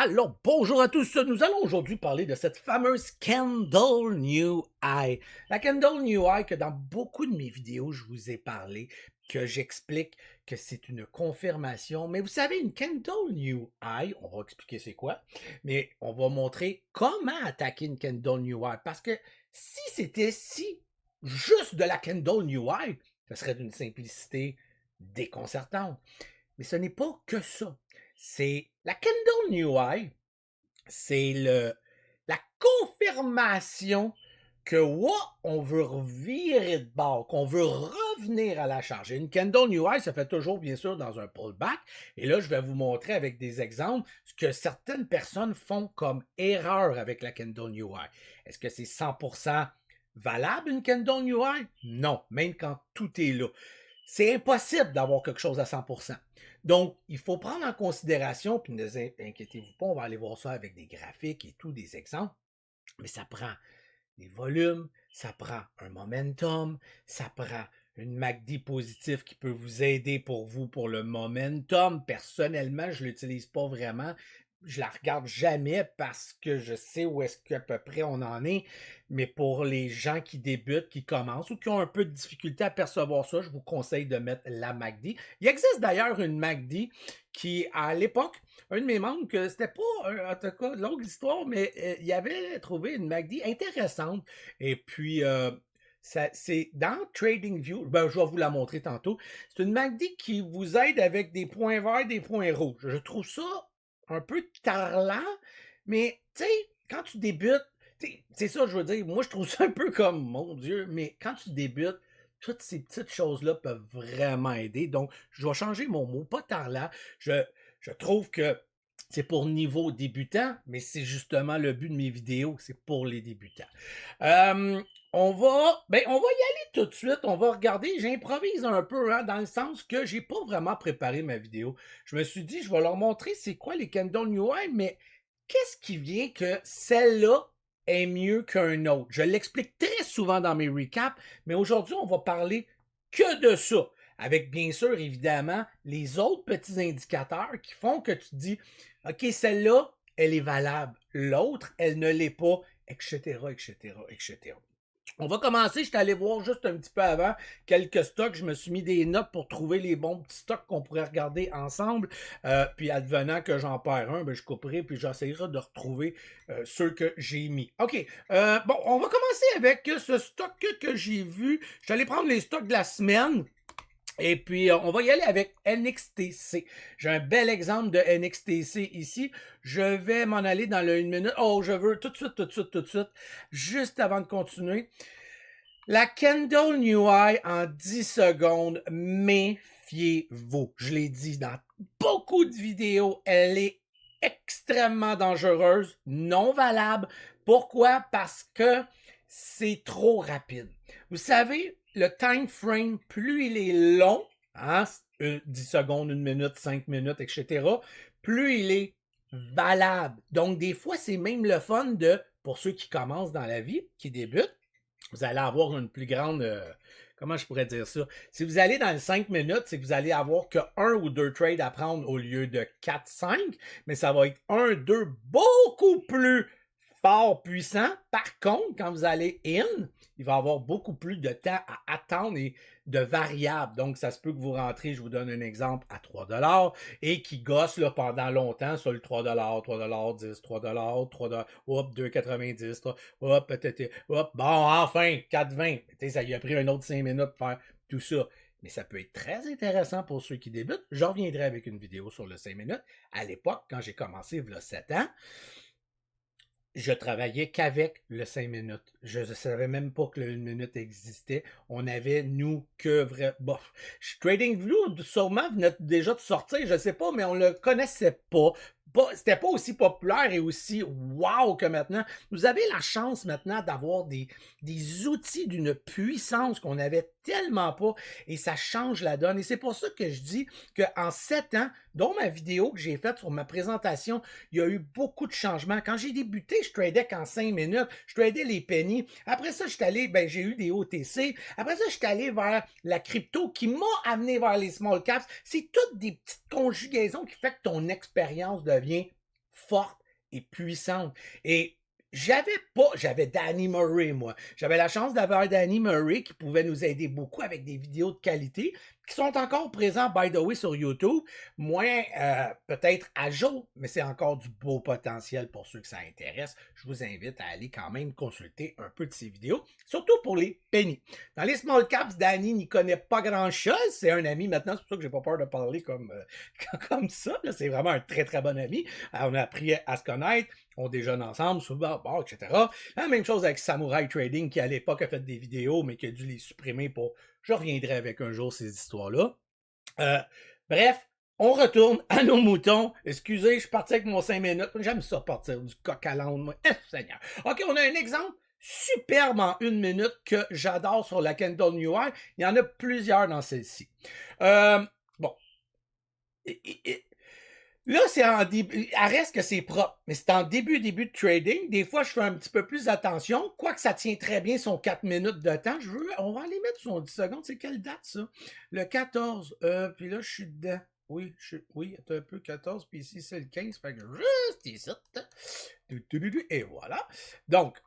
Alors, bonjour à tous. Nous allons aujourd'hui parler de cette fameuse Candle New Eye. La Candle New Eye que dans beaucoup de mes vidéos, je vous ai parlé, que j'explique que c'est une confirmation. Mais vous savez, une Candle New Eye, on va expliquer c'est quoi, mais on va montrer comment attaquer une Candle New Eye. Parce que si c'était si juste de la Candle New Eye, ce serait d'une simplicité déconcertante. Mais ce n'est pas que ça. C'est la Kendall New Eye, c'est la confirmation que on veut revirer de bord, qu'on veut revenir à la charge. Et une Kendall New Eye, ça fait toujours bien sûr dans un pullback. Et là, je vais vous montrer avec des exemples ce que certaines personnes font comme erreur avec la Kendall New Eye. Est-ce que c'est 100% valable une Kendall New Eye? Non, même quand tout est là. C'est impossible d'avoir quelque chose à 100%. Donc, il faut prendre en considération, puis ne vous inquiétez-vous pas, on va aller voir ça avec des graphiques et tout, des exemples, mais ça prend des volumes, ça prend un momentum, ça prend une MACD positive qui peut vous aider pour vous pour le momentum. Personnellement, je ne l'utilise pas vraiment. Je la regarde jamais parce que je sais où est-ce qu'à peu près on en est. Mais pour les gens qui débutent, qui commencent ou qui ont un peu de difficulté à percevoir ça, je vous conseille de mettre la MACD. Il existe d'ailleurs une MACD qui, à l'époque, un de mes membres, que c'était pas, en tout cas, longue histoire, mais il avait trouvé une MACD intéressante. Et puis, c'est dans TradingView, ben, je vais vous la montrer tantôt. C'est une MACD qui vous aide avec des points verts, des points rouges. Je trouve ça un peu tarlant, mais tu sais, quand tu débutes, c'est ça, je veux dire, moi je trouve ça un peu comme, mon Dieu, mais quand tu débutes, toutes ces petites choses-là peuvent vraiment aider. Donc, je dois changer mon mot, pas tarlant. Je trouve que c'est pour niveau débutant, mais c'est justement le but de mes vidéos, c'est pour les débutants. Euh, on va y aller tout de suite. On va regarder. J'improvise un peu, hein, dans le sens que j'ai pas vraiment préparé ma vidéo. Je me suis dit, je vais leur montrer c'est quoi les Candle New Eye, mais qu'est-ce qui vient que celle-là est mieux qu'un autre? Je l'explique très souvent dans mes recaps, mais aujourd'hui, on va parler que de ça. Avec bien sûr, évidemment, les autres petits indicateurs qui font que tu te dis, OK, celle-là, elle est valable. L'autre, elle ne l'est pas, etc., etc., etc. On va commencer, je suis allé voir juste un petit peu avant quelques stocks. Je me suis mis des notes pour trouver les bons petits stocks qu'on pourrait regarder ensemble. Puis advenant que j'en perds un, ben, je couperai puis j'essaierai de retrouver ceux que j'ai mis. OK. Bon, on va commencer avec ce stock que j'ai vu. Je suis allé prendre les stocks de la semaine. Et puis, on va y aller avec NXTC. J'ai un bel exemple de NXTC ici. Je vais m'en aller dans le 1 minute. Oh, je veux tout de suite, tout de suite, tout de suite, juste avant de continuer. La Candle New Eye en 10 secondes, méfiez-vous. Je l'ai dit dans beaucoup de vidéos, elle est extrêmement dangereuse, non valable. Pourquoi? Parce que c'est trop rapide. Vous savez, le time frame, plus il est long, hein, 10 secondes, 1 minute, 5 minutes, etc., plus il est valable. Donc, des fois, c'est même le fun de, pour ceux qui commencent dans la vie, qui débutent, vous allez avoir une plus grande... comment je pourrais dire ça? Si vous allez dans les 5 minutes, c'est que vous allez avoir que 1 ou 2 trades à prendre au lieu de 4, 5, mais ça va être 1, 2 beaucoup plus fort, puissant. Par contre, quand vous allez in, il va y avoir beaucoup plus de temps à attendre et de variables. Donc, ça se peut que vous rentrez, je vous donne un exemple, à 3$ et qui gosse là, pendant longtemps sur le 3$, 3$, 10, 3$, 3$, hop, 2,90$, hop, peut-être, hop, bon, enfin, 4,20$. Ça lui a pris un autre 5 minutes pour faire tout ça. Mais ça peut être très intéressant pour ceux qui débutent. Je reviendrai avec une vidéo sur le 5 minutes. À l'époque, quand j'ai commencé, il y a 7 ans, je travaillais qu'avec le 5 minutes. Je ne savais même pas que le 1 minute existait. On avait, nous, que vrai. Bon, TradingView, sûrement, venait déjà de sortir, je ne sais pas, mais on le connaissait pas. C'était pas aussi populaire et aussi wow que maintenant. Vous avez la chance maintenant d'avoir des outils d'une puissance qu'on n'avait tellement pas et ça change la donne. Et c'est pour ça que je dis qu'en 7 ans, dont ma vidéo que j'ai faite sur ma présentation, il y a eu beaucoup de changements. Quand j'ai débuté, je tradais qu'en 5 minutes, je tradais les pennies. Après ça, j'ai eu des OTC. Après ça, je suis allé vers la crypto qui m'a amené vers les small caps. C'est toutes des petites conjugaisons qui font que ton expérience devient forte et puissante. Et j'avais Danny Murray, moi. J'avais la chance d'avoir Danny Murray qui pouvait nous aider beaucoup avec des vidéos de qualité qui sont encore présents, by the way, sur YouTube. Moins peut-être à jour, mais c'est encore du beau potentiel pour ceux que ça intéresse. Je vous invite à aller quand même consulter un peu de ces vidéos, surtout pour les pennies. Dans les small caps, Danny n'y connaît pas grand-chose. C'est un ami maintenant, c'est pour ça que j'ai pas peur de parler comme, comme ça. C'est vraiment un très, très bon ami. Alors, on a appris à se connaître. On déjeune ensemble, souvent, bon, etc. La même chose avec Samurai Trading, qui à l'époque a fait des vidéos, mais qui a dû les supprimer pour... Je reviendrai avec un jour ces histoires-là. Bref, on retourne à nos moutons. Excusez, je suis parti avec mon 5 minutes. J'aime ça partir du coq à l'âne, moi. Seigneur. OK, on a un exemple superbe en 1 minute que j'adore sur la Kendall New Eye. Il y en a plusieurs dans celle-ci. Bon. Là, c'est en début, elle reste que c'est propre, mais c'est en début de trading. Des fois, je fais un petit peu plus attention, quoique ça tient très bien son 4 minutes de temps. On va aller mettre son 10 secondes. C'est quelle date, ça? Le 14. Puis là, je suis dedans. Oui, un peu 14, puis ici, c'est le 15. Fait que juste ici. Et voilà. Donc,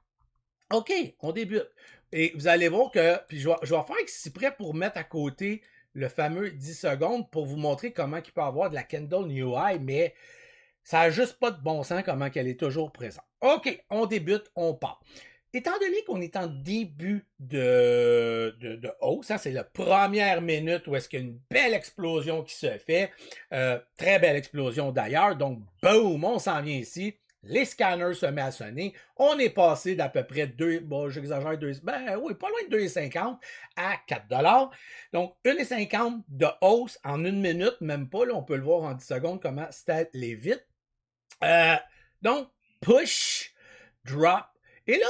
OK, on débute. Et vous allez voir que, puis je vais faire exprès pour mettre à côté le fameux 10 secondes pour vous montrer comment il peut avoir de la Kendall New Eye, mais ça n'a juste pas de bon sens comment qu'elle est toujours présente. OK, on débute, on part. Étant donné qu'on est en début de hausse, hein, c'est la première minute où est-ce qu'il y a une belle explosion qui se fait, très belle explosion d'ailleurs, donc boum, on s'en vient ici. Les scanners se mettent à sonner. On est passé d'à peu près 2, bon, j'exagère, pas loin de 2,50 à 4 $. Donc, 1,50 de hausse en 1 minute, même pas, là, on peut le voir en 10 secondes comment c'est allé vite. Donc, push, drop. Et là,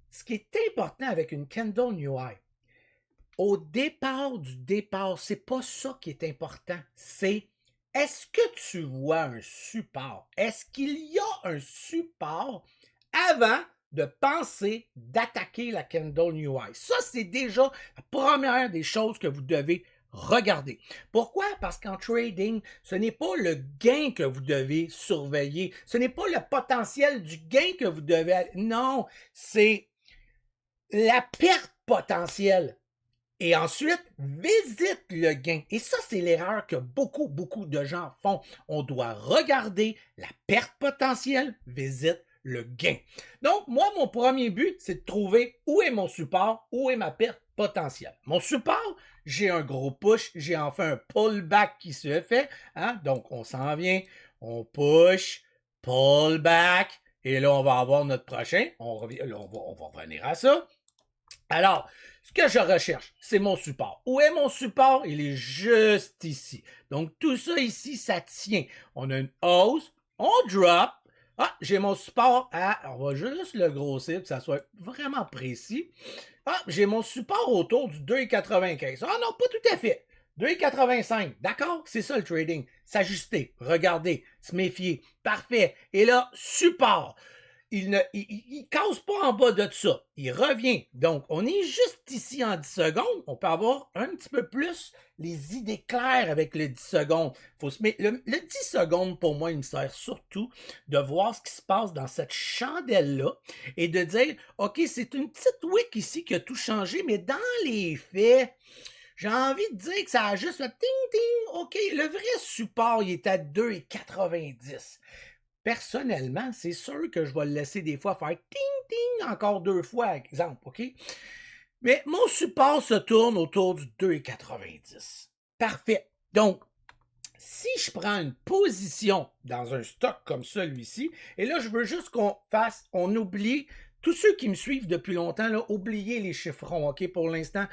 ce qui est important avec une Kendall New Eye, au départ du départ, c'est pas ça qui est important, c'est est-ce que tu vois un support? Est-ce qu'il y a un support avant de penser d'attaquer la Kendall New Eye? Ça, c'est déjà la première des choses que vous devez regarder. Pourquoi? Parce qu'en trading, ce n'est pas le gain que vous devez surveiller. Ce n'est pas le potentiel du gain que vous devez... Non, c'est la perte potentielle. Et ensuite, visite le gain. Et ça, c'est l'erreur que beaucoup de gens font. On doit regarder la perte potentielle, visite le gain. Donc, moi, mon premier but, c'est de trouver où est mon support, où est ma perte potentielle. Mon support, j'ai un gros push, j'ai enfin un pullback qui se fait. Hein? Donc, on s'en vient, on push, pullback, et là, on va avoir notre prochain. On va revenir à ça. Alors, ce que je recherche, c'est mon support. Où est mon support? Il est juste ici. Donc, tout ça ici, ça tient. On a une hausse, on drop. Ah, j'ai mon support à... On va juste le grossir, que ça soit vraiment précis. Ah, j'ai mon support autour du 2,95. Ah non, pas tout à fait. 2,85. D'accord? C'est ça le trading. S'ajuster, regarder, se méfier. Parfait. Et là, support. Il casse pas en bas de ça. Il revient. Donc, on est juste ici en 10 secondes. On peut avoir un petit peu plus les idées claires avec le 10 secondes. Le 10 secondes, pour moi, il me sert surtout de voir ce qui se passe dans cette chandelle-là et de dire, OK, c'est une petite wick ici qui a tout changé, mais dans les faits, j'ai envie de dire que ça a juste fait ting-ting. OK, le vrai support, il est à 2,90. Personnellement, c'est sûr que je vais le laisser des fois faire ting-ting encore 2 fois, exemple, OK? Mais mon support se tourne autour du 2,90. Parfait. Donc, si je prends une position dans un stock comme celui-ci, et là, je veux juste on oublie, tous ceux qui me suivent depuis longtemps, là, oubliez les chiffrons, OK, pour l'instant.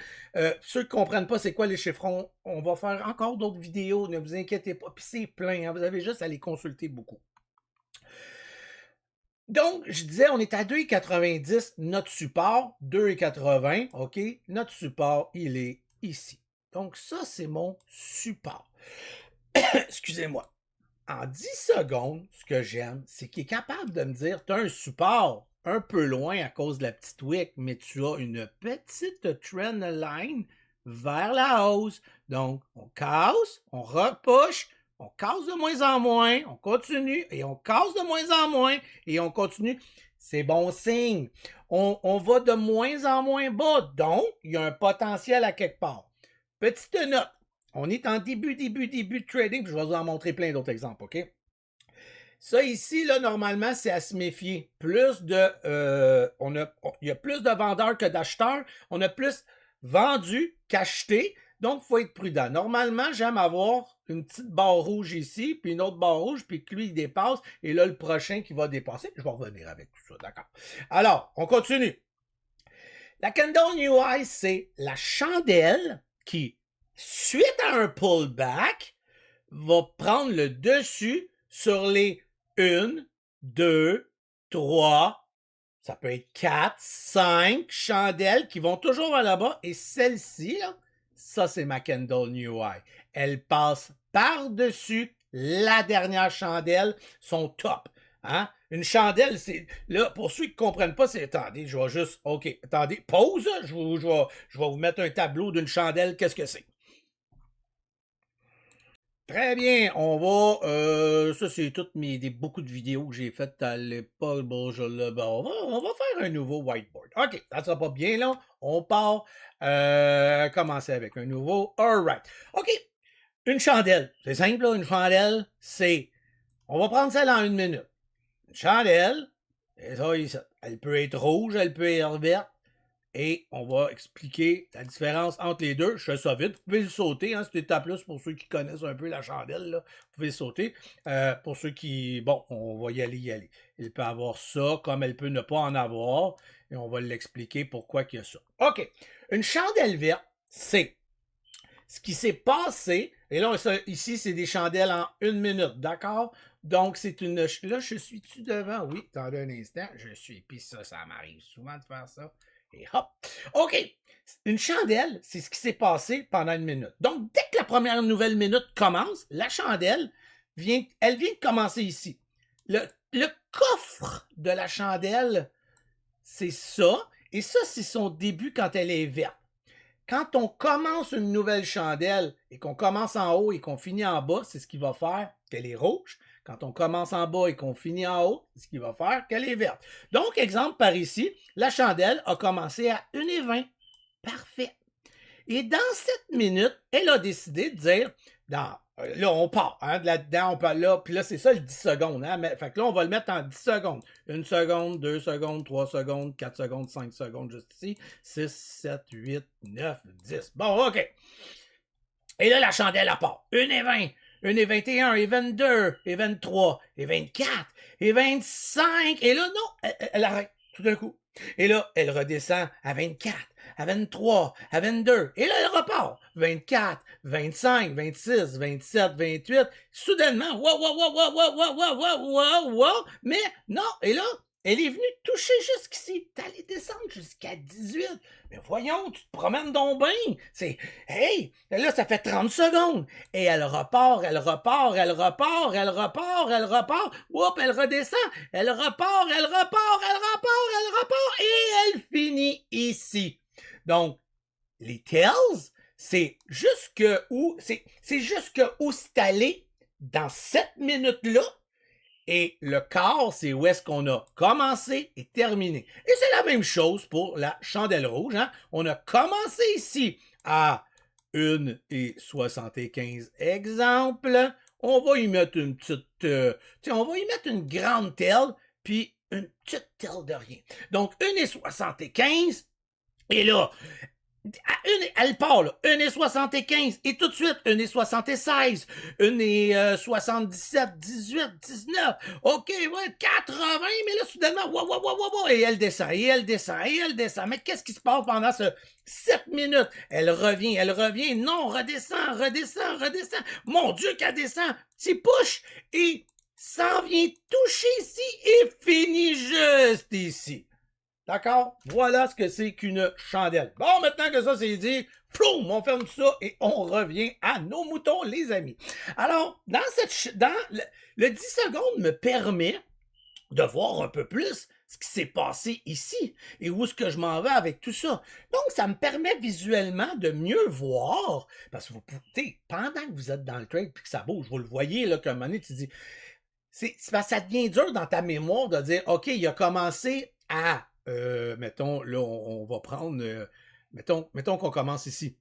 Ceux qui ne comprennent pas c'est quoi les chiffrons, on va faire encore d'autres vidéos, ne vous inquiétez pas, puis c'est plein, hein, vous avez juste à les consulter beaucoup. Donc, je disais, on est à 2,90, notre support, 2,80, OK? Notre support, il est ici. Donc, ça, c'est mon support. Excusez-moi. En 10 secondes, ce que j'aime, c'est qu'il est capable de me dire, tu as un support un peu loin à cause de la petite wick, mais tu as une petite trend line vers la hausse. Donc, on casse, on repush, on casse de moins en moins, on continue, et on casse de moins en moins, et on continue. C'est bon signe. On va de moins en moins bas, donc il y a un potentiel à quelque part. Petite note, on est en début de trading, puis je vais vous en montrer plein d'autres exemples, OK? Ça ici, là, normalement, c'est à se méfier. Il y a plus de vendeurs que d'acheteurs. On a plus vendu qu'acheté. Donc, il faut être prudent. Normalement, j'aime avoir une petite barre rouge ici, puis une autre barre rouge, puis que lui, il dépasse. Et là, le prochain qui va dépasser. Je vais revenir avec tout ça, d'accord? Alors, on continue. La Candle New High, c'est la chandelle qui, suite à un pullback, va prendre le dessus sur les 1, 2, 3, ça peut être 4, 5 chandelles qui vont toujours vers là-bas. Et celle-ci, là, ça, c'est ma Candle New High. Elle passe par-dessus la dernière chandelle, son top. Hein? Une chandelle, c'est. Là, pour ceux qui ne comprennent pas, c'est. Attendez, je vais juste. OK, attendez, pause. Je vais vous mettre un tableau d'une chandelle. Qu'est-ce que c'est? Très bien, on va. Ça, c'est toutes beaucoup de vidéos que j'ai faites à l'époque. Bon, on va faire un nouveau whiteboard. OK, ça sera pas bien long. On part. Commencer avec un nouveau. All right. OK, une chandelle. C'est simple, là, une chandelle, c'est. On va prendre celle en 1 minute. Une chandelle, et ça, elle peut être rouge, elle peut être verte. Et on va expliquer la différence entre les deux. Je fais ça vite. Vous pouvez le sauter. Hein, cette étape-là, c'est pour ceux qui connaissent un peu la chandelle. Là. Vous pouvez le sauter. Pour ceux qui... Bon, on va y aller. Elle peut avoir ça, comme elle peut ne pas en avoir. Et on va l'expliquer pourquoi il y a ça. OK. Une chandelle verte, c'est ce qui s'est passé. Et là, ici, c'est des chandelles en 1 minute. D'accord? Donc, c'est une... Là, je suis-tu devant? Oui, attendez un instant. Je suis... Puis ça m'arrive souvent de faire ça. Et hop! OK! Une chandelle, c'est ce qui s'est passé pendant 1 minute. Donc, dès que la première nouvelle minute commence, la chandelle vient de commencer ici. Le coffre de la chandelle, c'est ça. Et ça, c'est son début quand elle est verte. Quand on commence une nouvelle chandelle et qu'on commence en haut et qu'on finit en bas, c'est ce qui va faire qu'elle est rouge. Quand on commence en bas et qu'on finit en haut, c'est ce qui va faire qu'elle est verte. Donc, exemple par ici, la chandelle a commencé à 1,20. Parfait. Et dans 7 minutes, elle a décidé de dire, là, on part, hein, là-dedans, on part là, puis là, c'est ça le 10 secondes. Hein, fait que là, on va le mettre en 10 secondes. 1 seconde, 2 secondes, 3 secondes, 4 secondes, 5 secondes, juste ici. 6, 7, 8, 9, 10. Bon, OK. Et là, la chandelle, elle part. 1,20, 1,21, et 22, et 23, et 24, et 25. Et là, non, elle arrête tout d'un coup. Et là, elle redescend à 24, à 23, à 22. Et là, elle repart. 24, 25, 26, 27, 28. Soudainement, wow. Mais non, et là, elle est venue toucher jusqu'ici. T'es allé descendre jusqu'à 18. Mais voyons, tu te promènes donc bien. C'est, hey, là, ça fait 30 secondes. Et elle repart. Oups, elle redescend. Elle repart. Et elle finit ici. Donc, les tails, c'est jusque où c'est allé dans cette minute-là. Et le quart, c'est où est-ce qu'on a commencé et terminé. Et c'est la même chose pour la chandelle rouge. Hein? On a commencé ici à 1,75 exemple. On va y mettre une petite... on va y mettre une grande telle, puis une petite telle de rien. Donc, 1,75. Et là, elle part, là, 1,75 et tout de suite, 1,76, 1,77, 18, 19, OK, ouais, 80, mais là, soudainement, et elle descend. Mais qu'est-ce qui se passe pendant ce 7 minutes? Elle revient, non, redescend. Mon Dieu, qu'elle descend, petit push, et s'en vient toucher ici et finit juste ici. D'accord? Voilà ce que c'est qu'une chandelle. Bon, maintenant que ça c'est dit, floum, on ferme ça et on revient à nos moutons, les amis. Alors, dans le 10 secondes me permet de voir un peu plus ce qui s'est passé ici et où est-ce que je m'en vais avec tout ça. Donc, ça me permet visuellement de mieux voir, parce que vous pouvez, pendant que vous êtes dans le trade puis que ça bouge, vous le voyez, là, qu'à un moment donné, tu dis, c'est parce que ça devient dur dans ta mémoire de dire, OK, il a commencé à, mettons, là, on va prendre, mettons qu'on commence ici.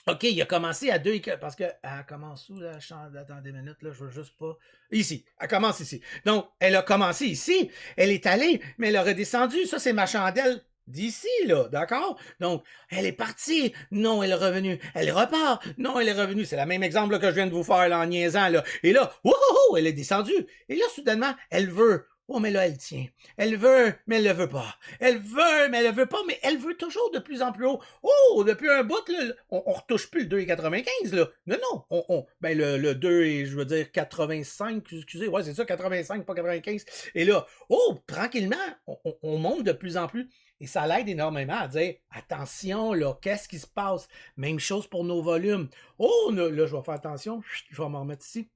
OK, il a commencé à 2 parce que elle commence où là? Attendez une minute, là, je veux juste pas. Ici. Elle commence ici. Donc, elle a commencé ici. Elle est allée, mais elle a redescendu. Ça, c'est ma chandelle d'ici, là. D'accord? Donc, elle est partie. Non, elle est revenue. Elle repart. Non, elle est revenue. C'est le même exemple là, que je viens de vous faire là, en niaisant, là. Et là, wouhou, elle est descendue. Et là, soudainement, elle veut. Oh, mais là, elle tient. Elle veut, mais elle ne veut pas. Elle veut, mais elle ne veut pas, mais elle veut toujours de plus en plus haut. Oh, depuis un bout, là, on retouche plus le 2,95, là. Non, non, ben le 2 et, je veux dire, 85, excusez, ouais, c'est ça, 85, pas 95. Et là, oh, tranquillement, on monte de plus en plus. Et ça l'aide énormément à dire, attention, là, qu'est-ce qui se passe? Même chose pour nos volumes. Oh, là, je vais faire attention, je vais m'en remettre ici.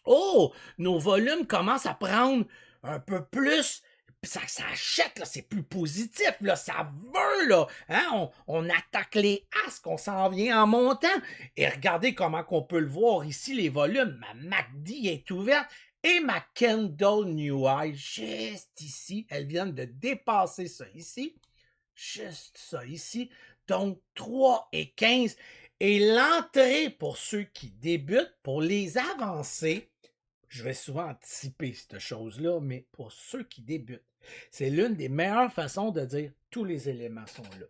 Oh, nos volumes commencent à prendre un peu plus. Ça achète, là, c'est plus positif, là, ça veut, là. Hein? On attaque les asques, on s'en vient en montant. Et regardez comment qu'on peut le voir ici, les volumes. Ma MACD est ouverte et ma Candle New High, juste ici, elles viennent de dépasser ça ici. Juste ça ici. Donc, 3 et 15. Et l'entrée pour ceux qui débutent, pour les avancées, je vais souvent anticiper cette chose-là, mais pour ceux qui débutent, c'est l'une des meilleures façons de dire tous les éléments sont là.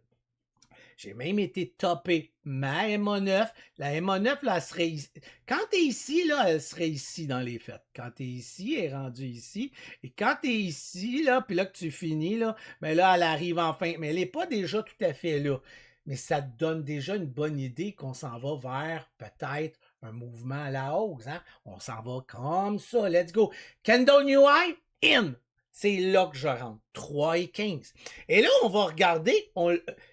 J'ai même été topé ma MA9. La MA9, là, elle serait ici. Quand tu es ici, là, elle serait ici dans les fêtes. Quand tu es ici, elle est rendue ici. Et quand tu es ici, là, puis là que tu finis, là, ben là, elle arrive enfin. Mais elle n'est pas déjà tout à fait là. Mais ça te donne déjà une bonne idée qu'on s'en va vers peut-être un mouvement à la hausse. Hein? On s'en va comme ça. Let's go. Candle New High, in. C'est là que je rentre. 3 et 15. Et là, on va regarder.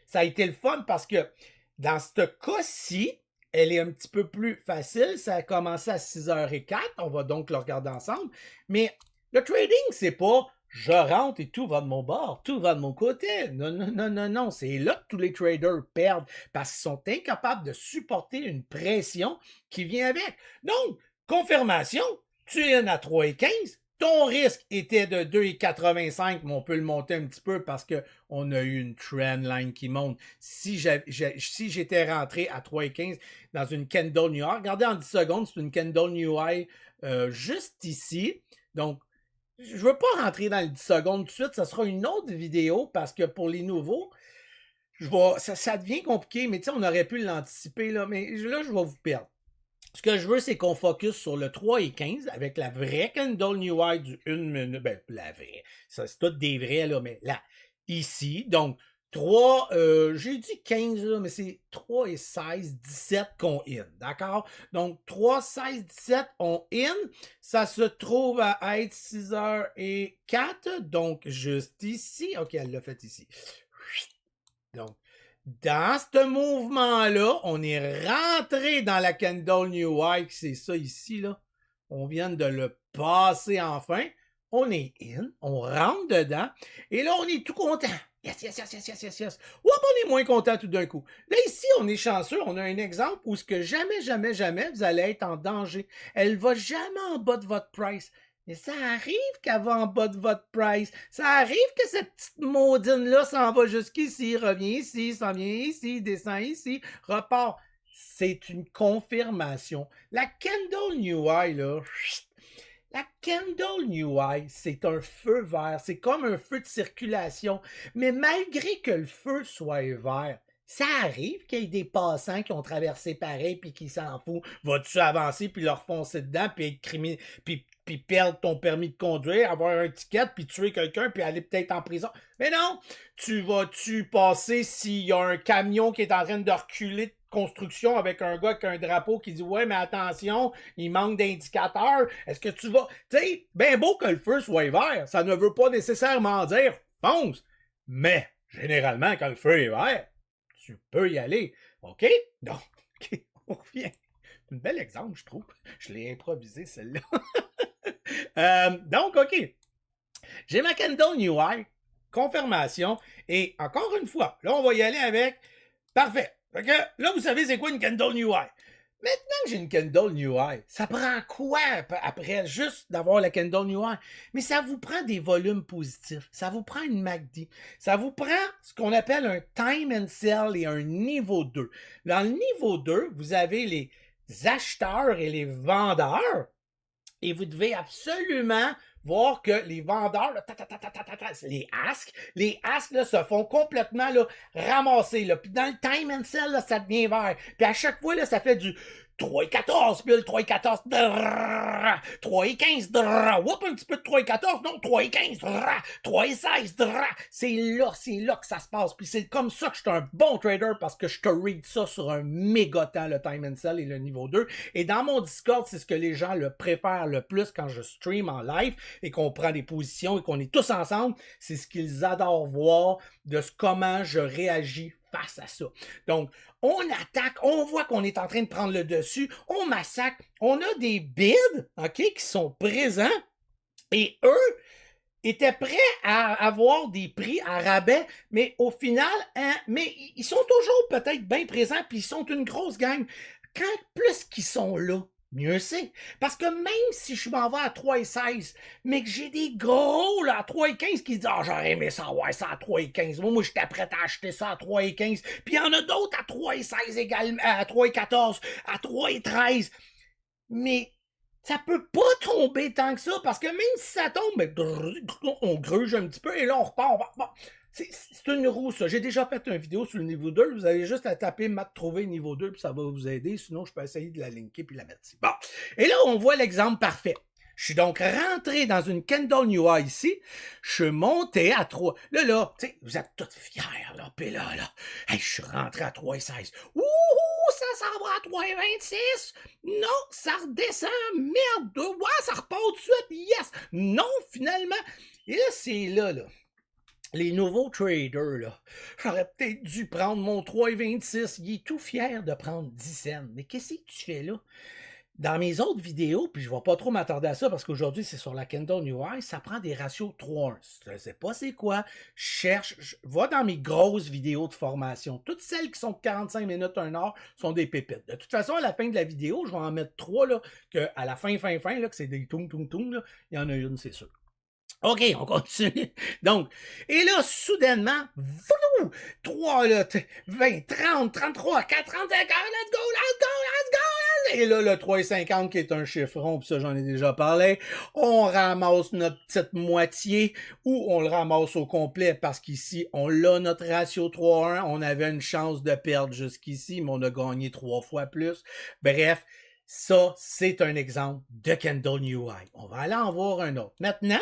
Ça a été le fun parce que dans ce cas-ci, elle est un petit peu plus facile. Ça a commencé à 6h04. On va donc le regarder ensemble. Mais le trading, c'est pas je rentre et tout va de mon bord, tout va de mon côté. Non, non, non, non, non. C'est là que tous les traders perdent parce qu'ils sont incapables de supporter une pression qui vient avec. Donc, confirmation, tu es à 3,15. Ton risque était de 2,85, mais on peut le monter un petit peu parce qu'on a eu une trend line qui monte. Si j'étais rentré à 3,15 dans une Candle New High, regardez en 10 secondes, c'est une Candle New High juste ici. Donc, je ne veux pas rentrer dans les 10 secondes tout de suite, ça sera une autre vidéo parce que pour les nouveaux, ça devient compliqué, mais tu sais, on aurait pu l'anticiper, là, mais là, je vais vous perdre. Ce que je veux, c'est qu'on focus sur le 3 et 15 avec la vraie Candle New High du 1 minute. Ben, la vraie. Ça, c'est tout des vrais, là, mais là, ici. Donc, 3, j'ai dit 15, là, mais c'est 3 et 16, 17 qu'on in. D'accord? Donc, 3, 16, 17, on in. Ça se trouve à être 6h04. Donc, juste ici. OK, elle l'a fait ici. Donc, dans ce mouvement-là, on est rentré dans la Candle New High, c'est ça ici, là. On vient de le passer enfin. On est in, on rentre dedans, et là, on est tout content. Yes, yes, yes, yes, yes, yes, yes. Ou on est moins content tout d'un coup. Là, ici, on est chanceux. On a un exemple où ce que jamais, jamais, jamais, vous allez être en danger. Elle va jamais en bas de votre price. Mais ça arrive qu'elle va en bas de votre price. Ça arrive que cette petite maudine-là s'en va jusqu'ici, revient ici, s'en vient ici, descend ici, repart. C'est une confirmation. La Candle New High, là, la Candle New High, c'est un feu vert. C'est comme un feu de circulation. Mais malgré que le feu soit vert, ça arrive qu'il y ait des passants qui ont traversé pareil puis qui s'en foutent. Vas-tu avancer puis leur foncer dedans puis être puis perdre ton permis de conduire, avoir un ticket puis tuer quelqu'un puis aller peut-être en prison? Mais non! Tu vas-tu passer s'il y a un camion qui est en train de reculer de construction avec un gars avec un drapeau qui dit ouais mais attention, il manque d'indicateurs. Est-ce que tu vas... Tu sais, bien beau que le feu soit vert, ça ne veut pas nécessairement dire fonce. Mais, généralement, quand le feu est vert, tu peux y aller. OK? Donc, OK, on revient. C'est un bel exemple, je trouve. Je l'ai improvisé, celle-là. Donc, OK. J'ai ma Candle New Eye, confirmation, et encore une fois, là, on va y aller avec, parfait. Fait que là, vous savez c'est quoi une Candle New Eye. Maintenant que j'ai une Candle New Eye, ça prend quoi après juste d'avoir la Candle New Eye? Mais ça vous prend des volumes positifs, ça vous prend une MACD, ça vous prend ce qu'on appelle un time and sell et un niveau 2. Dans le niveau 2, vous avez les acheteurs et les vendeurs, et vous devez absolument voir que les vendeurs, là, c'est les asks là, se font complètement là, ramasser. Là. Puis dans le time and sell, là, ça devient vert. Puis à chaque fois, là, ça fait du 3 et 14, puis le 3 et 14, 3 et 15, whoop, un petit peu de 3 et 14, non, 3 et 15, 3 et 16, c'est là que ça se passe. Puis c'est comme ça que je suis un bon trader parce que je te read ça sur un méga temps, le time and sell et le niveau 2. Et dans mon Discord, c'est ce que les gens le préfèrent le plus quand je stream en live et qu'on prend des positions et qu'on est tous ensemble. C'est ce qu'ils adorent voir de comment je réagis face à ça. Donc, on attaque, on voit qu'on est en train de prendre le dessus, on massacre, on a des bids, OK, qui sont présents et eux étaient prêts à avoir des prix à rabais, mais au final, hein, mais ils sont toujours peut-être bien présents puis ils sont une grosse gang. Quand plus qu'ils sont là, mieux c'est. Parce que même si je m'en vais à 3,16, mais que j'ai des gros là, à 3,15 qui disent « Ah, j'aurais aimé ça, ouais, ça à 3,15. Moi, j'étais prêt à acheter ça à 3,15. » Puis il y en a d'autres à 3,16 également, à 3,14, à 3,13. Mais ça peut pas tomber tant que ça, parce que même si ça tombe, ben, on gruge un petit peu et là on repart. Bon, c'est une roue, ça. J'ai déjà fait une vidéo sur le niveau 2. Vous avez juste à taper Matt trouver niveau 2 puis ça va vous aider. Sinon, je peux essayer de la linker puis la mettre ici. Bon. Et là, on voit l'exemple parfait. Je suis donc rentré dans une Candle New Eye ici. Je suis monté à 3. Là, tu sais, vous êtes tous fiers, là. Puis là, hey, je suis rentré à 3,16. Ouh, ça s'en va à 3,26. Non, ça redescend. Merde. Ouais, ça repart tout de suite. Yes. Non, finalement. Et là, c'est là. Les nouveaux traders, là, j'aurais peut-être dû prendre mon 3,26. Il est tout fier de prendre 10 cents. Mais qu'est-ce que tu fais là? Dans mes autres vidéos, puis je ne vais pas trop m'attarder à ça parce qu'aujourd'hui, c'est sur la Candle New Eye, ça prend des ratios 3-1. Je ne sais pas c'est quoi. Je vais dans mes grosses vidéos de formation. Toutes celles qui sont de 45 minutes, 1 heure, sont des pépites. De toute façon, à la fin de la vidéo, je vais en mettre 3, là, qu'à la fin, là, que c'est des toum, là, il y en a une, c'est sûr. OK, on continue. Donc, et là, soudainement, 3, là, 20, 30, 33, 4, 35, let's go, let's go, let's go! Et là, le 3,50 qui est un chiffron, puis ça, j'en ai déjà parlé, on ramasse notre petite moitié ou on le ramasse au complet parce qu'ici, on l'a notre ratio 3-1, on avait une chance de perdre jusqu'ici, mais on a gagné 3 fois plus. Bref, ça, c'est un exemple de Candle New Eye. On va aller en voir un autre. Maintenant,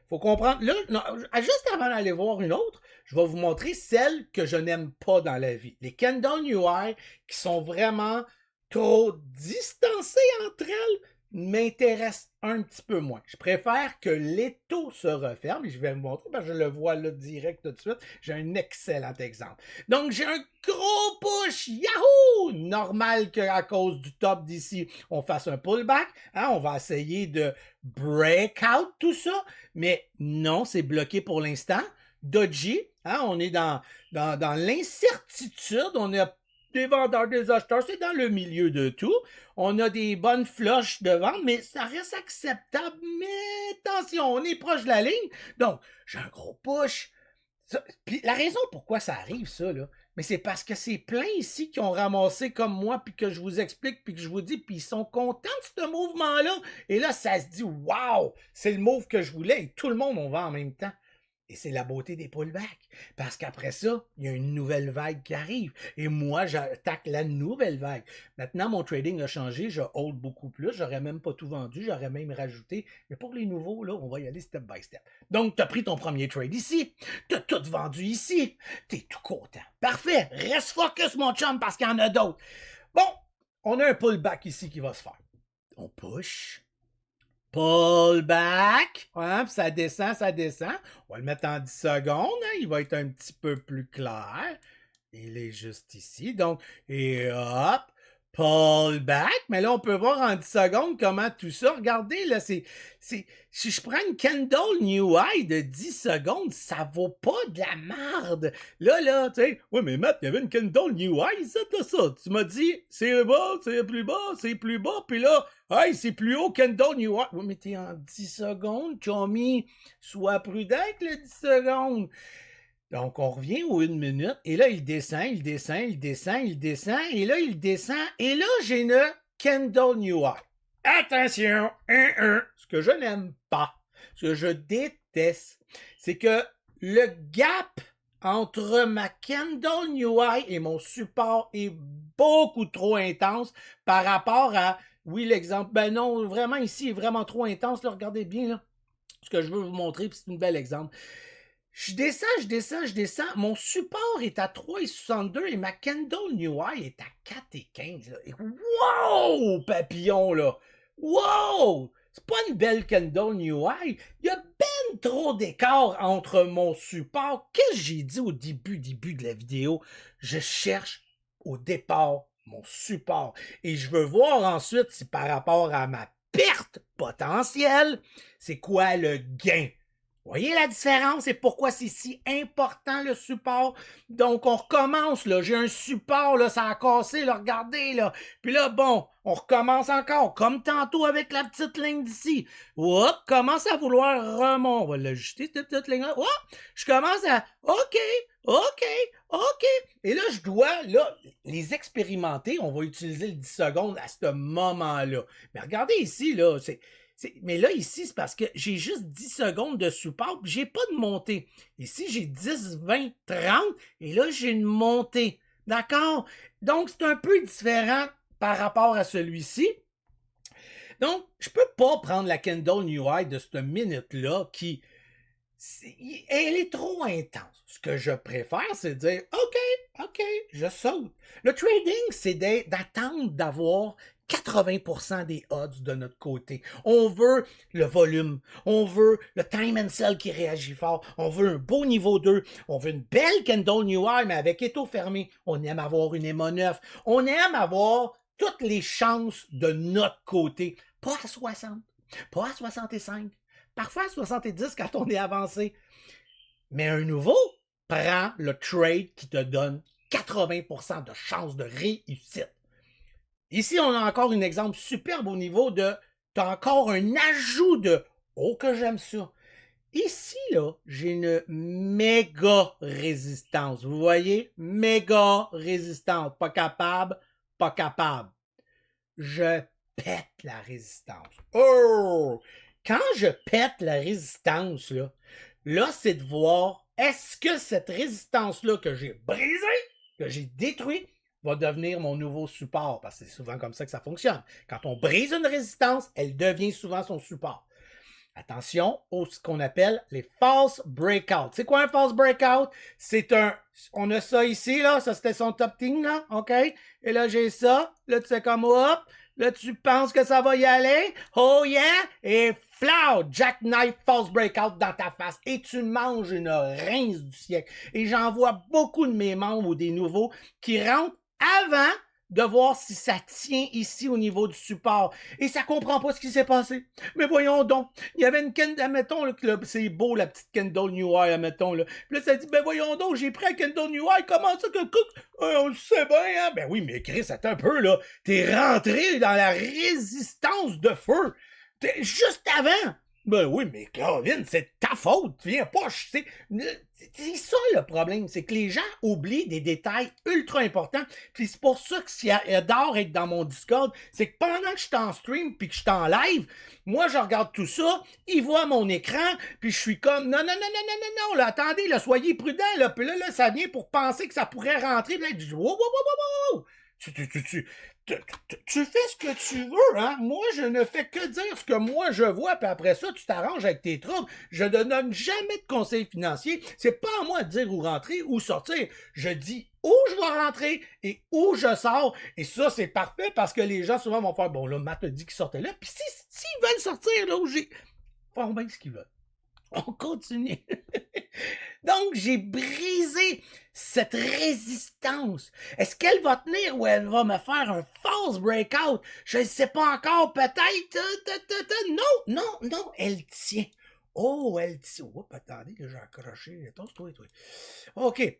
faut comprendre. Là, non, juste avant d'aller voir une autre, je vais vous montrer celles que je n'aime pas dans la vie. Les Candle New Eye qui sont vraiment trop distancées entre elles m'intéressent un petit peu moins. Je préfère que l'étau se referme et je vais vous montrer parce que je le vois là direct tout de suite. J'ai un excellent exemple. Donc, j'ai un gros push. Yahoo! Normal qu'à cause du top d'ici, on fasse un pullback. Hein, on va essayer de break out tout ça. Mais non, c'est bloqué pour l'instant. Dodgy, hein, on est dans l'incertitude. On a des vendeurs, des acheteurs, c'est dans le milieu de tout. On a des bonnes flushs de vente, mais ça reste acceptable. Mais attention, on est proche de la ligne. Donc, j'ai un gros push. Puis la raison pourquoi ça arrive, ça, là, mais c'est parce que c'est plein ici qui ont ramassé comme moi, puis que je vous explique, puis que je vous dis, puis ils sont contents de ce mouvement-là. Et là, ça se dit, waouh, c'est le move que je voulais, et tout le monde on va en même temps. Et c'est la beauté des pullbacks. Parce qu'après ça, il y a une nouvelle vague qui arrive. Et moi, j'attaque la nouvelle vague. Maintenant, mon trading a changé. Je hold beaucoup plus. J'aurais même pas tout vendu. J'aurais même rajouté. Mais pour les nouveaux, là, on va y aller step by step. Donc, tu as pris ton premier trade ici. Tu as tout vendu ici. Tu es tout content. Parfait. Reste focus, mon chum, parce qu'il y en a d'autres. Bon, on a un pullback ici qui va se faire. On push. Pullback. Ouais, puis ça descend, ça descend. On va le mettre en 10 secondes. Hein, il va être un petit peu plus clair. Il est juste ici. Donc, et hop. pullback, mais là, on peut voir en 10 secondes comment tout ça, regardez, là, si je prends une candle new high de 10 secondes, ça vaut pas de la merde. Là, tu sais, ouais, mais Matt, il y avait une candle new high, ça. Tu m'as dit, c'est bas, c'est plus bas, puis là, hey, c'est plus haut, candle new high. Ouais, mais t'es en 10 secondes, Tommy, sois prudent avec le 10 secondes. Donc, on revient aux 1 minute, et là, il descend, et là, il descend, et là, j'ai une candle new high. Attention, ce que je n'aime pas, ce que je déteste, c'est que le gap entre ma candle new high et mon support est beaucoup trop intense par rapport à, oui, l'exemple, ben non, vraiment ici, il est vraiment trop intense, là, regardez bien, là, ce que je veux vous montrer, puis c'est un bel exemple. Je descends. Mon support est à 3,62 et ma candle new high est à 4,15. Là. Et wow, papillon, là! Wow! C'est pas une belle candle new high. Il y a ben trop d'écart entre mon support. Qu'est-ce que j'ai dit au début de la vidéo? Je cherche au départ mon support. Et je veux voir ensuite si par rapport à ma perte potentielle, c'est quoi le gain? Voyez la différence et pourquoi c'est si important le support? Donc, on recommence, là. J'ai un support, là, ça a cassé, là, regardez, là. Puis là, bon, on recommence encore, comme tantôt avec la petite ligne d'ici. Hop, commence à vouloir remonter. On va l'ajuster, cette petite ligne-là. Hop, je commence à, OK. Et là, je dois, là, les expérimenter. On va utiliser le 10 secondes à ce moment-là. Mais regardez ici, là, mais là, ici, c'est parce que j'ai juste 10 secondes de support, puis j'ai pas de montée. Ici, j'ai 10, 20, 30, et là, j'ai une montée. D'accord? Donc, c'est un peu différent par rapport à celui-ci. Donc, je peux pas prendre la candle new high de cette minute-là qui, elle est trop intense. Ce que je préfère, c'est de dire, OK, je saute. Le trading, c'est d'attendre d'avoir 80% des odds de notre côté. On veut le volume, on veut le time and sell qui réagit fort, on veut un beau niveau 2, on veut une belle candle new high, mais avec étau fermé. On aime avoir une émo 9, on aime avoir toutes les chances de notre côté. Pas à 60, pas à 65, parfois à 70 quand on est avancé. Mais un nouveau prend le trade qui te donne 80% de chances de réussite. Ici, on a encore un exemple superbe au niveau de, tu as encore un ajout de, oh que j'aime ça. Ici, là, j'ai une méga résistance. Vous voyez? Méga résistance. Pas capable. Je pète la résistance. Oh! Quand je pète la résistance, là, c'est de voir est-ce que cette résistance-là que j'ai brisée, que j'ai détruite, va devenir mon nouveau support. Parce que c'est souvent comme ça que ça fonctionne. Quand on brise une résistance, elle devient souvent son support. Attention au ce qu'on appelle les false breakouts. C'est quoi un false breakout? On a ça ici, là, ça c'était son top team, là, OK? Et là, j'ai ça, là, tu sais comme, hop, là, tu penses que ça va y aller, oh yeah, et flau, jackknife false breakout dans ta face, et tu manges une rince du siècle. Et j'en vois beaucoup de mes membres ou des nouveaux qui rentrent avant de voir si ça tient ici au niveau du support. Et ça comprend pas ce qui s'est passé. Mais voyons donc, il y avait une candle, admettons, c'est beau la petite candle new high, admettons, là. Puis là, ça dit, ben voyons donc, j'ai pris la candle new high, comment ça que, on le sait bien, hein? Ben oui, mais Chris, attends un peu, là. T'es rentré dans la résistance de feu. T'es juste avant. Ben oui, mais Caroline, c'est ta faute. Viens pas, c'est ça le problème, c'est que les gens oublient des détails ultra importants. Puis c'est pour ça que si adore être dans mon Discord, c'est que pendant que je suis en stream puis que je suis en live, moi je regarde tout ça, ils voient mon écran, puis je suis comme non, là, attendez, là, soyez prudents, là, puis là, ça vient pour penser que ça pourrait rentrer, puis là, je dis wow. Tu fais ce que tu veux, hein? Moi, je ne fais que dire ce que moi je vois, puis après ça, tu t'arranges avec tes troubles. Je ne donne jamais de conseils financiers. C'est pas à moi de dire où rentrer ou sortir. Je dis où je dois rentrer et où je sors. Et ça, c'est parfait parce que les gens souvent vont faire, bon, là, Matt a dit qu'il sortait là. Puis s'ils veulent sortir là où j'ai... Ils font bien ce qu'ils veulent. On continue. Donc, j'ai brisé cette résistance. Est-ce qu'elle va tenir ou elle va me faire un false breakout? Je ne sais pas encore, peut-être. Non, elle tient. Oh, elle tient. Oups, attendez, là, j'ai accroché. Attends, toi. OK.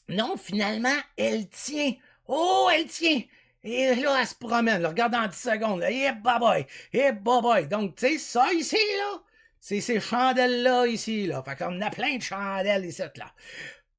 Non, finalement, elle tient. Oh, elle tient. Et là, elle se promène. Là, regarde dans 10 secondes. Eh, bye-bye. Eh, bye-bye. Donc, tu sais, ça ici, là, c'est ces chandelles-là ici, là. Fait qu'on a plein de chandelles ici, là.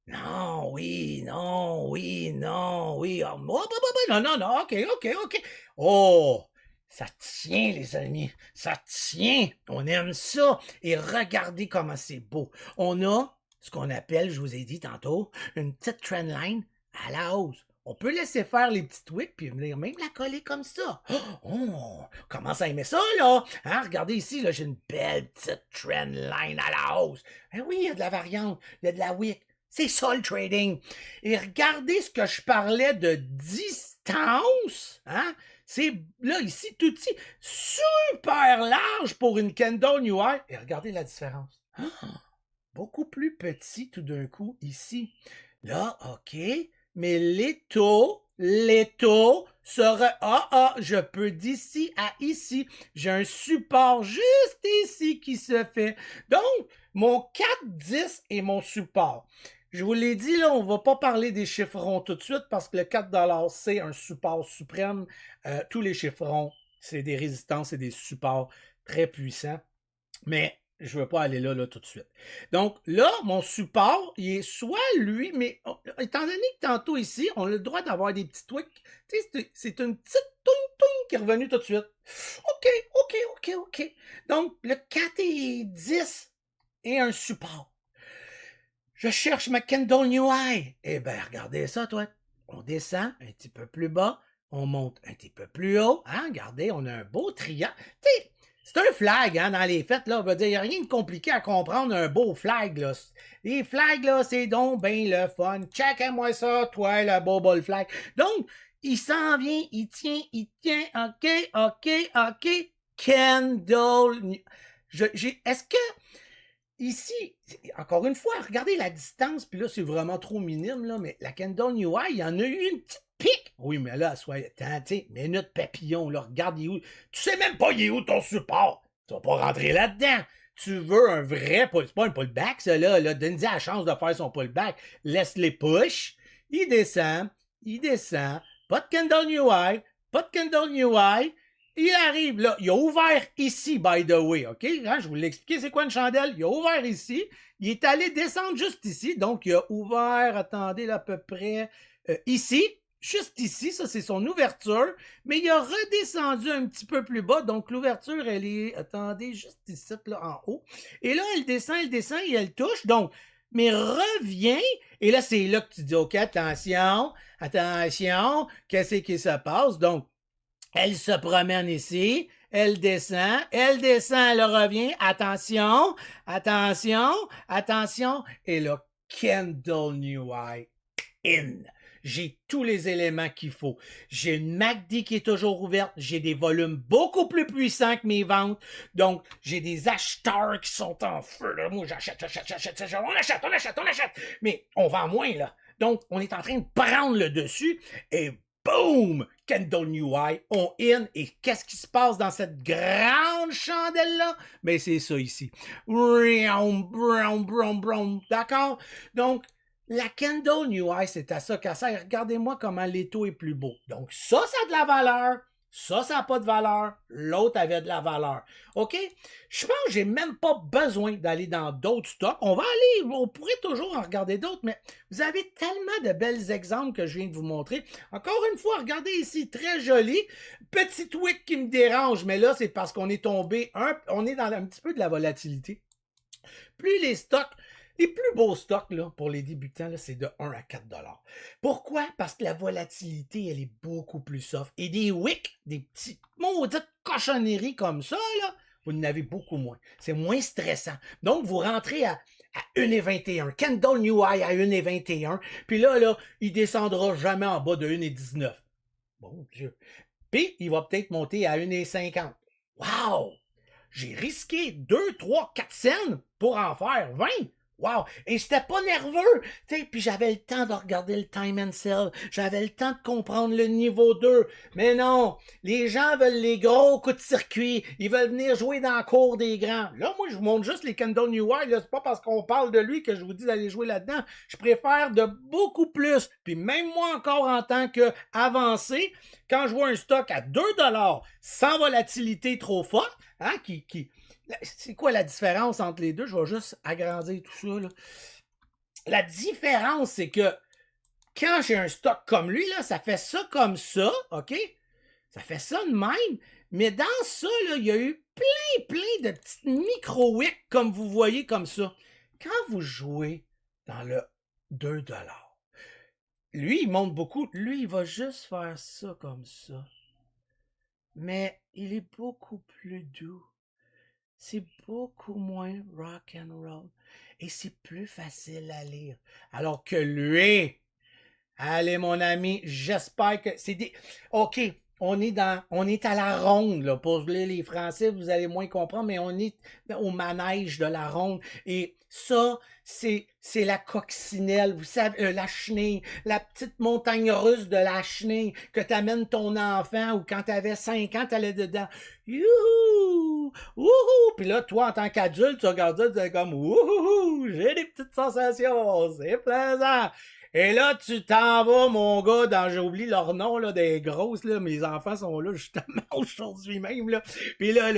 Non, oui, non, oui, non, oui. Oh, non, OK. Oh, ça tient, les amis. Ça tient. On aime ça. Et regardez comment c'est beau. On a ce qu'on appelle, je vous ai dit tantôt, une petite trendline à la hausse. On peut laisser faire les petites wicks puis venir même la coller comme ça. Oh, commence à aimer ça, là. Hein, regardez ici, là, j'ai une belle petite trendline à la hausse. Ben oui, il y a de la variante, il y a de la wick. C'est ça le trading. Et regardez ce que je parlais de distance. Hein? C'est là, ici, tout petit, super large pour une Kendall New Eye. Et regardez la différence. Beaucoup plus petit tout d'un coup ici. Là, OK, mais les taux seraient... je peux d'ici à ici. J'ai un support juste ici qui se fait. Donc, mon 4,10 est mon support. Je vous l'ai dit, là, on ne va pas parler des chiffrons tout de suite parce que le 4$, c'est un support suprême. Tous les chiffrons, c'est des résistances et des supports très puissants. Mais je ne veux pas aller là tout de suite. Donc là, mon support, il est soit lui, mais étant donné que tantôt ici, on a le droit d'avoir des petits tweaks, c'est une petite toum qui est revenue tout de suite. OK. Donc, le 4 et 10 est un support. Je cherche ma Kendall New Eye. Eh bien, regardez ça, toi. On descend un petit peu plus bas, on monte un petit peu plus haut. Hein? Regardez, on a un beau triangle. C'est un flag, hein, dans les fêtes, là. On va dire, il n'y a rien de compliqué à comprendre un beau flag, là. Les flags, là, c'est donc ben le fun. Check-moi ça, toi, le beau ball flag. Donc, il s'en vient, il tient. OK. Kendall. Est-ce que, ici, encore une fois, regardez la distance, puis là, c'est vraiment trop minime, là, mais la Kendall New Eye, il y en a eu une petite pique. Oui, mais là, minute papillon, là, regarde, il est où. Tu sais même pas, il est où ton support. Tu vas pas rentrer là-dedans. Tu veux un vrai, c'est pas un pullback, ça, là, donne-lui la chance de faire son pullback. Laisse les push. Il descend. Pas de Kendall New Eye. Il arrive là, il a ouvert ici, by the way, OK? Hein, je vous l'ai expliqué, c'est quoi une chandelle? Il a ouvert ici, il est allé descendre juste ici, donc il a ouvert, attendez, là, à peu près ici, juste ici, ça c'est son ouverture, mais il a redescendu un petit peu plus bas, donc l'ouverture, elle est, attendez, juste ici, là, en haut. Et là, elle descend et elle touche, donc, mais revient, et là, c'est là que tu dis, OK, attention, qu'est-ce qui se passe? Donc, elle se promène ici, elle descend, elle revient, attention, et là, Kendall New Eye in. J'ai tous les éléments qu'il faut. J'ai une MACD qui est toujours ouverte. J'ai des volumes beaucoup plus puissants que mes ventes. Donc, j'ai des acheteurs qui sont en feu. Là. Moi, j'achète. On achète. Mais on vend moins, là. Donc, on est en train de prendre le dessus et boom! Kendall New Eye, on in. Et qu'est-ce qui se passe dans cette grande chandelle-là? Ben, c'est ça ici. D'accord? Donc, la Kendall New Eye, c'est à ça qu'à ça. Et regardez-moi comment l'étau est plus beau. Donc, ça a de la valeur. Ça n'a pas de valeur. L'autre avait de la valeur. OK? Je pense que j'ai même pas besoin d'aller dans d'autres stocks. On pourrait toujours en regarder d'autres, mais vous avez tellement de belles exemples que je viens de vous montrer. Encore une fois, regardez ici, très joli. Petit wick qui me dérange, mais là, c'est parce qu'on est tombé, on est dans un petit peu de la volatilité. Plus les stocks, les plus beaux stocks là, pour les débutants, là, c'est de 1 à 4 $. Pourquoi? Parce que la volatilité, elle est beaucoup plus soft. Et des wicks, des petites maudites cochonneries comme ça, là, vous en avez beaucoup moins. C'est moins stressant. Donc, vous rentrez à 1,21. Kendall New Eye à 1,21. Puis là, il descendra jamais en bas de 1,19. Bon Dieu. Puis, il va peut-être monter à 1,50. Wow! J'ai risqué 2, 3, 4 cents pour en faire 20. Wow! Et j'étais pas nerveux! T'sais, puis j'avais le temps de regarder le time and sell. J'avais le temps de comprendre le niveau 2. Mais non! Les gens veulent les gros coups de circuit. Ils veulent venir jouer dans la cour des grands. Là, moi, je vous montre juste les Kendall New Eye. C'est pas parce qu'on parle de lui que je vous dis d'aller jouer là-dedans. Je préfère de beaucoup plus. Puis même moi encore en tant qu'avancé, quand je vois un stock à 2$, sans volatilité trop forte, hein, c'est quoi la différence entre les deux? Je vais juste agrandir tout ça, là. La différence, c'est que quand j'ai un stock comme lui, là, ça fait ça comme ça, OK? Ça fait ça de même. Mais dans ça, là, il y a eu plein de petites micro-wicks, comme vous voyez comme ça. Quand vous jouez dans le 2$, lui, il monte beaucoup. Lui, il va juste faire ça comme ça. Mais il est beaucoup plus doux. C'est beaucoup moins rock and roll et c'est plus facile à lire. Alors que lui, allez mon ami, j'espère que c'est des... OK, on est à la ronde, là. Pour les Français, vous allez moins comprendre, mais on est au manège de la ronde. Et ça, c'est la coccinelle, vous savez, la chenille, la petite montagne russe de la chenille que t'amènes ton enfant ou quand t'avais 5 ans, t'allais dedans. Youhou! Wouhou! Puis là, toi, en tant qu'adulte, tu regardes ça, tu es comme wouhou! J'ai des petites sensations, c'est plaisant! Et là, tu t'en vas, mon gars, dans, j'ai oublié leur nom, là, des grosses, là, mes enfants sont là, justement, aujourd'hui même, là. Puis là,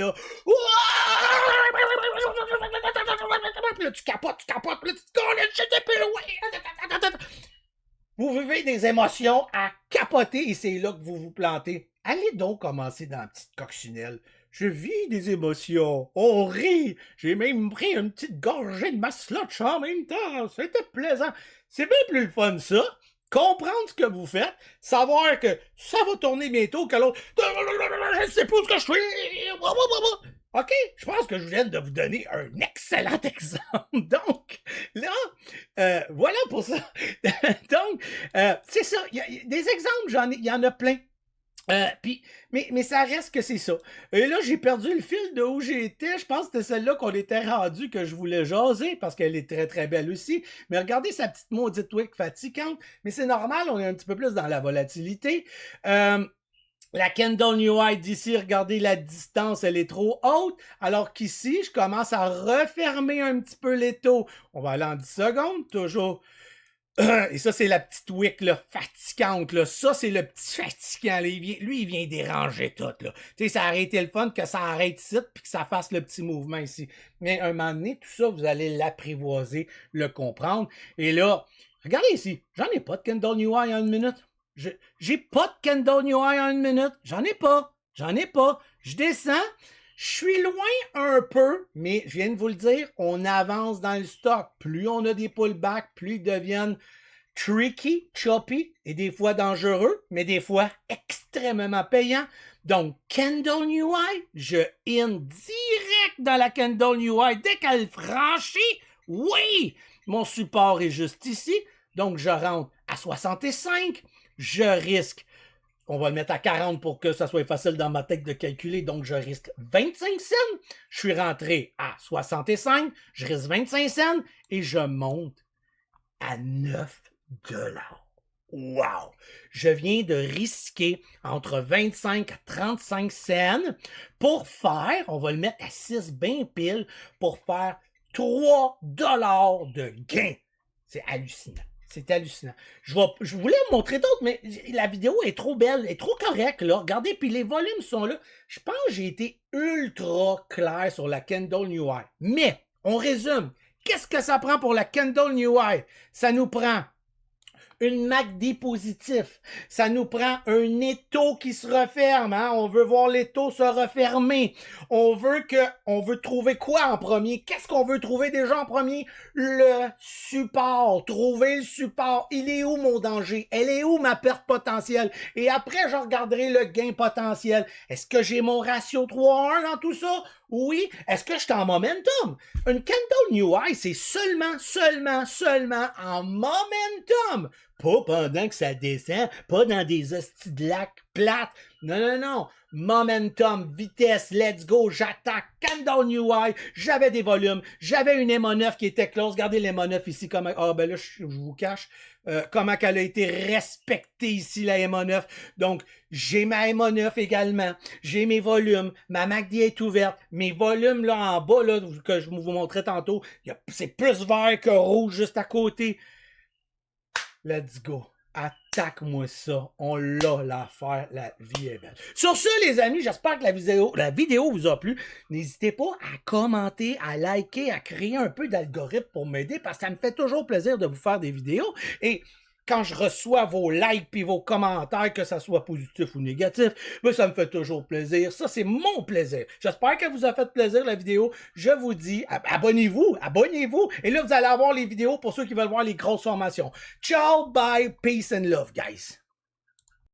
puis là, tu capotes, puis là, tu te colles, j'étais plus loin. Vous vivez des émotions à capoter et c'est là que vous vous plantez. Allez donc commencer dans la petite coccinelle. Je vis des émotions. On rit. J'ai même pris une petite gorgée de ma slotch en même temps. C'était plaisant. C'est bien plus le fun, ça. Comprendre ce que vous faites, savoir que ça va tourner bientôt, que l'autre, je sais pas ce que je fais. OK, je pense que je viens de vous donner un excellent exemple. Donc, là, voilà pour ça. Donc, c'est ça. Y a des exemples, il y en a plein. Mais ça reste que c'est ça. Et là, j'ai perdu le fil de où j'étais. Je pense que c'était celle-là qu'on était rendu que je voulais jaser parce qu'elle est très, très belle aussi. Mais regardez sa petite maudite wick fatigante. Mais c'est normal, on est un petit peu plus dans la volatilité. La Kendall New Eye d'ici, regardez la distance, elle est trop haute. Alors qu'ici, je commence à refermer un petit peu les taux. On va aller en 10 secondes, toujours. Et ça, c'est la petite wick là, fatigante. Là. Ça, c'est le petit fatigant. Là. Lui, il vient déranger tout. Là. Tu sais, ça aurait été le fun que ça arrête ici puis que ça fasse le petit mouvement ici. Mais un moment donné, tout ça, vous allez l'apprivoiser, le comprendre. Et là, regardez ici. J'en ai pas de Kendall New Eye en une minute. J'ai pas de Kendall New Eye en une minute. J'en ai pas. Je descends. Je suis loin un peu, mais je viens de vous le dire, on avance dans le stock. Plus on a des pullbacks, plus ils deviennent tricky, choppy et des fois dangereux, mais des fois extrêmement payants. Donc, Kendall New Eye, je in direct dans la Kendall New Eye. Dès qu'elle franchit, oui, mon support est juste ici. Donc, je rentre à 65. Je risque, on va le mettre à 40 pour que ça soit facile dans ma tête de calculer, donc je risque 25 cents. Je suis rentré à 65, je risque 25 cents et je monte à 9 $. Wow! Je viens de risquer entre 25 à 35 cents pour faire, on va le mettre à 6 bien pile, pour faire 3 $ de gain. C'est hallucinant. C'est hallucinant. Je voulais vous montrer d'autres, mais la vidéo est trop belle, elle est trop correcte, là. Regardez, puis les volumes sont là. Je pense que j'ai été ultra clair sur la Kendall New Eye. Mais, on résume. Qu'est-ce que ça prend pour la Kendall New Eye? Ça nous prend une MACD positif. Ça nous prend un étau qui se referme. Hein? On veut voir l'étau se refermer. On veut trouver quoi en premier? Qu'est-ce qu'on veut trouver déjà en premier? Le support. Trouver le support. Il est où mon danger? Elle est où ma perte potentielle? Et après, je regarderai le gain potentiel. Est-ce que j'ai mon ratio 3-1 dans tout ça? Oui. Est-ce que je suis en momentum? Une Kendall New Eye, c'est seulement en momentum. Pas pendant que ça descend, pas dans des hosties de lacs plates. Non, non, non. Momentum, vitesse, let's go, j'attaque, Candle New High, j'avais des volumes, j'avais une MO9 qui était close. Regardez l'MO9 ici, comment. Ah, ben là, je vous cache comment qu'elle a été respectée ici, la MO9. Donc, j'ai ma MO9 également, j'ai mes volumes, ma MACD est ouverte, mes volumes là en bas, là, que je vous montrais tantôt, c'est plus vert que rouge juste à côté. Let's go. Attaque-moi ça. On l'a l'affaire. La vie est belle. Sur ce, les amis, j'espère que la vidéo vous a plu. N'hésitez pas à commenter, à liker, à créer un peu d'algorithme pour m'aider parce que ça me fait toujours plaisir de vous faire des vidéos. Et quand je reçois vos likes et vos commentaires, que ça soit positif ou négatif, ben ça me fait toujours plaisir. Ça, c'est mon plaisir. J'espère qu'elle vous a fait plaisir, la vidéo. Je vous dis, abonnez-vous, abonnez-vous. Et là, vous allez avoir les vidéos pour ceux qui veulent voir les grosses formations. Ciao, bye, peace and love, guys.